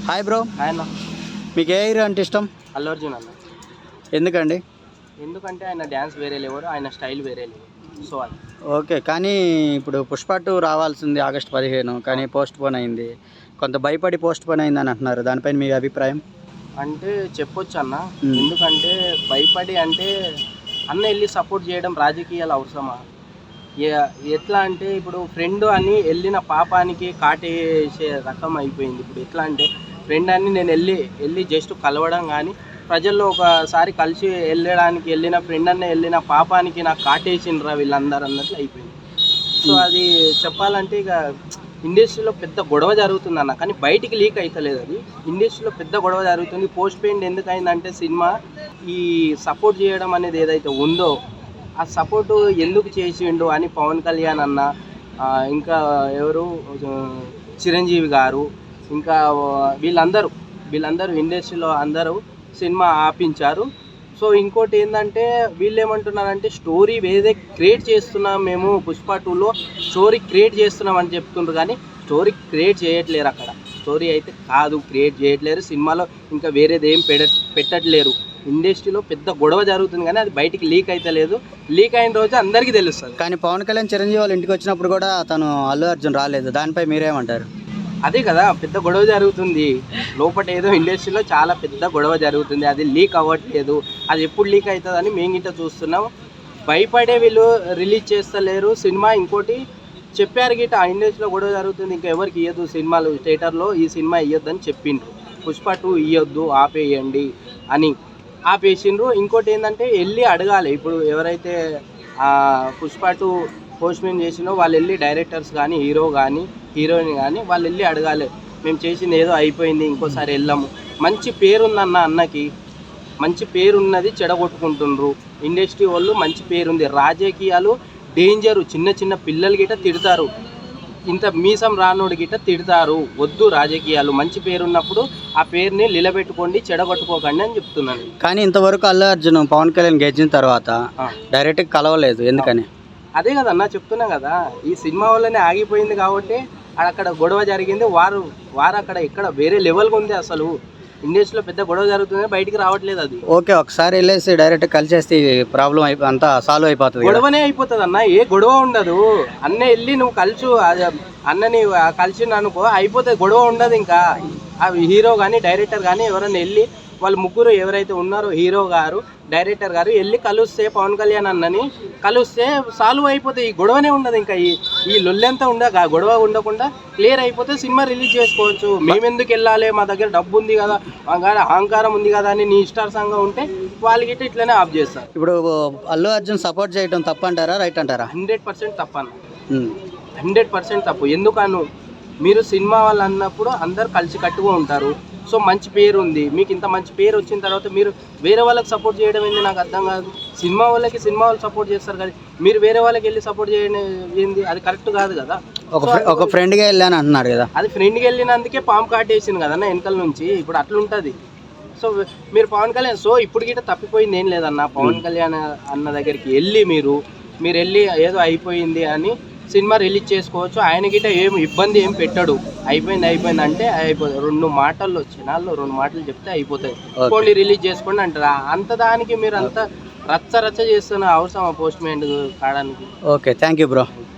Hi bro. ఆయన మీకు ఏ hero అంటే ఇష్టం? అల్లు అర్జున్ అన్న. ఎందుకండి? ఎందుకంటే ఆయన డ్యాన్స్ వేరే లేవరు, ఆయన స్టైల్ వేరే లేవు. సో అది ఓకే, కానీ ఇప్పుడు పుష్ప 2 రావాల్సింది ఆగస్టు 15, కానీ పోస్ట్ పోన్ అయింది. కొంత భయపడి పోస్ట్ పోన్ అయిందని అంటున్నారు. దానిపైన మీ అభిప్రాయం? అంటే చెప్పొచ్చు అన్న. ఎందుకంటే భయపడి అంటే అన్న వెళ్ళి సపోర్ట్ చేయడం రాజకీయాలు అవసరమా? ఎట్లా అంటే ఇప్పుడు ఫ్రెండ్ అని వెళ్ళిన పాపానికి కాటేసే రకం అయిపోయింది. ఇప్పుడు ఎట్లా అంటే ఫ్రెండ్ అని నేను వెళ్ళి జస్ట్ కలవడం, కానీ ప్రజల్లో ఒకసారి కలిసి వెళ్ళిన ఫ్రెండ్ అన్న వెళ్ళిన పాపానికి నాకు కాటేసిండ్రా వీళ్ళందరూ అన్నట్లు అయిపోయింది. సో అది చెప్పాలంటే ఇక ఇండస్ట్రీలో పెద్ద గొడవ జరుగుతుంది అన్న, కానీ బయటికి లీక్ అవుతలేదు. అది ఇండస్ట్రీలో పెద్ద గొడవ జరుగుతుంది. పోస్ట్ పెయిన్ ఎందుకు అయిందంటే సినిమా ఈ సపోర్ట్ చేయడం అనేది ఏదైతే ఉందో ఆ సపోర్టు ఎందుకు చేసిండు అని పవన్ కళ్యాణ్ అన్న, ఇంకా ఎవరు చిరంజీవి గారు, ఇంకా వీళ్ళందరూ ఇండస్ట్రీలో అందరూ సినిమా ఆపించారు. సో ఇంకోటి ఏంటంటే వీళ్ళు ఏమంటున్నారంటే స్టోరీ వేరే క్రియేట్ చేస్తున్నాం, మేము పుష్ప 2లో స్టోరీ క్రియేట్ చేస్తున్నాం అని చెప్తుండ్రు, కానీ స్టోరీ క్రియేట్ చేయట్లేరు. అక్కడ స్టోరీ అయితే కాదు, క్రియేట్ చేయట్లేరు. సినిమాలో ఇంకా వేరేది ఏం పెట్టట్లేరు. ఇండస్ట్రీలో పెద్ద గొడవ జరుగుతుంది, కానీ అది బయటికి లీక్ అయితే లేదు. లీక్ అయిన రోజు అందరికీ తెలుస్తుంది. కానీ పవన్ కళ్యాణ్ చిరంజీవి వాళ్ళ ఇంటికి వచ్చినప్పుడు కూడా తను అల్లు అర్జున్ రాలేదు. దానిపై మీరేమంటారు? అదే కదా పెద్ద గొడవ జరుగుతుంది లోపల, ఏదో ఇండస్ట్రీలో చాలా పెద్ద గొడవ జరుగుతుంది. అది లీక్ అవ్వట్లేదు. అది ఎప్పుడు లీక్ అవుతుందని మేము గిట్ట చూస్తున్నాం. భయపడే వీళ్ళు రిలీజ్ చేస్తలేరు సినిమా. ఇంకోటి చెప్పారు గిట్ట ఆ ఇండస్ట్రీలో గొడవ జరుగుతుంది, ఇంకా ఎవరికి ఇవ్వద్దు సినిమాలు, థియేటర్లో ఈ సినిమా ఇవ్వద్దని చెప్పిండ్రు. పుష్ప 2 ఇవ్వద్దు, ఆపేయండి అని ఆపేసిండ్రు. ఇంకోటి ఏంటంటే వెళ్ళి అడగాలి. ఇప్పుడు ఎవరైతే పుష్ప 2 పోస్ట్మెన్ చేసినో వాళ్ళు వెళ్ళి డైరెక్టర్స్ కానీ హీరో కానీ హీరోయిన్ కానీ వాళ్ళు వెళ్ళి అడగాలి, మేము చేసింది ఏదో అయిపోయింది, ఇంకోసారి వెళ్ళాము. మంచి పేరుందన్న అన్నకి, మంచి పేరున్నది చెడగొట్టుకుంటుండ్రు ఇండస్ట్రీ వాళ్ళు. మంచి పేరుంది. రాజకీయాలు డేంజరు. చిన్న పిల్లలు గిట్ట తిడతారు, ఇంత మీసం రానోడు గిట్ట తిడతారు. వద్దు రాజకీయాలు. మంచి పేరున్నప్పుడు ఆ పేరుని నిలబెట్టుకోండి, చెడగొట్టుకోకండి అని చెప్తున్నాను. కానీ ఇంతవరకు అల్లు అర్జున్ పవన్ కళ్యాణ్ గెలిచిన తర్వాత డైరెక్ట్గా కలవలేదు, ఎందుకని? అదే కదన్నా చెప్తున్నా కదా, ఈ సినిమా వల్లనే ఆగిపోయింది కాబట్టి అక్కడ గొడవ జరిగింది. వారు అక్కడ ఎక్కడ వేరే లెవెల్గా ఉంది. అసలు ఇండస్ట్రీలో పెద్ద గొడవ జరుగుతుంది, బయటికి రావట్లేదు. అది ఓకే, ఒకసారి వెళ్ళేసి డైరెక్ట్ కలిసేస్తే ప్రాబ్లం అంతా సాల్వ్ అయిపోతుంది. గొడవనే అయిపోతుంది అన్న, ఏ గొడవ ఉండదు. అన్న వెళ్ళి నువ్వు కలిసి అన్నని కలిసి అనుకో అయిపోతుంది, గొడవ ఉండదు. ఇంకా హీరో కానీ డైరెక్టర్ కానీ ఎవరైనా వెళ్ళి వాళ్ళు ముగ్గురు ఎవరైతే ఉన్నారో హీరో గారు డైరెక్టర్ గారు వెళ్ళి కలిస్తే పవన్ కళ్యాణ్ అన్నని కలిస్తే సాల్వ్ అయిపోతాయి. ఈ గొడవనే ఉండదు. ఇంకా ఈ లొల్లెంతా గొడవ ఉండకుండా క్లియర్ అయిపోతే సినిమా రిలీజ్ చేసుకోవచ్చు. మేమెందుకు వెళ్ళాలి, మా దగ్గర డబ్బు ఉంది కదా, మా దగ్గర అహంకారం ఉంది కదా అని నీ ఇష్టానుసారంగా ఉంటే వాళ్ళకి ఇట్లనే ఆఫ్ చేస్తారు. ఇప్పుడు అల్లు అర్జున్ సపోర్ట్ చేయడం తప్పంటారా, రైట్ అంటారా? 100% తప్పన్న, 100% తప్పు. ఎందుకను మీరు సినిమా వాళ్ళు అన్నప్పుడు అందరు కలిసి కట్టుగా ఉంటారు. సో మంచి పేరు ఉంది మీకు. ఇంత మంచి పేరు వచ్చిన తర్వాత మీరు వేరే వాళ్ళకి సపోర్ట్ చేయడం ఏంది నాకు అర్థం కాదు. సినిమా వాళ్ళకి సినిమా వాళ్ళు సపోర్ట్ చేస్తారు, కానీ మీరు వేరే వాళ్ళకి వెళ్ళి సపోర్ట్ చేయడం ఏంది? అది కరెక్ట్ కాదు కదా. ఒక ఫ్రెండ్గా వెళ్ళాను అంటున్నాడు కదా, అది ఫ్రెండ్కి వెళ్ళినందుకే పాము కాటేసింది కదన్న వెనకాల నుంచి. ఇప్పుడు అట్లుంటుంది. సో మీరు పవన్ కళ్యాణ్, సో ఇప్పుడు గిట్ట తప్పిపోయింది ఏం లేదన్న. పవన్ కళ్యాణ్ అన్న దగ్గరికి వెళ్ళి మీరు వెళ్ళి ఏదో అయిపోయింది అని సినిమా రిలీజ్ చేసుకోవచ్చు. ఆయన గిట్ట ఏం ఇబ్బంది ఏం పెట్టాడు. అయిపోయింది అంటే అయిపోతుంది. 2 మాటల్లో జనాల్లో 2 మాటలు చెప్తే అయిపోతుంది, పోనీ రిలీజ్ చేసుకోండి అంటారా. అంత దానికి మీరు అంత రచ్చ చేస్తున్న అవసరం పోస్ట్ మ్యాన్ కావడానికి. Okay, thank you bro.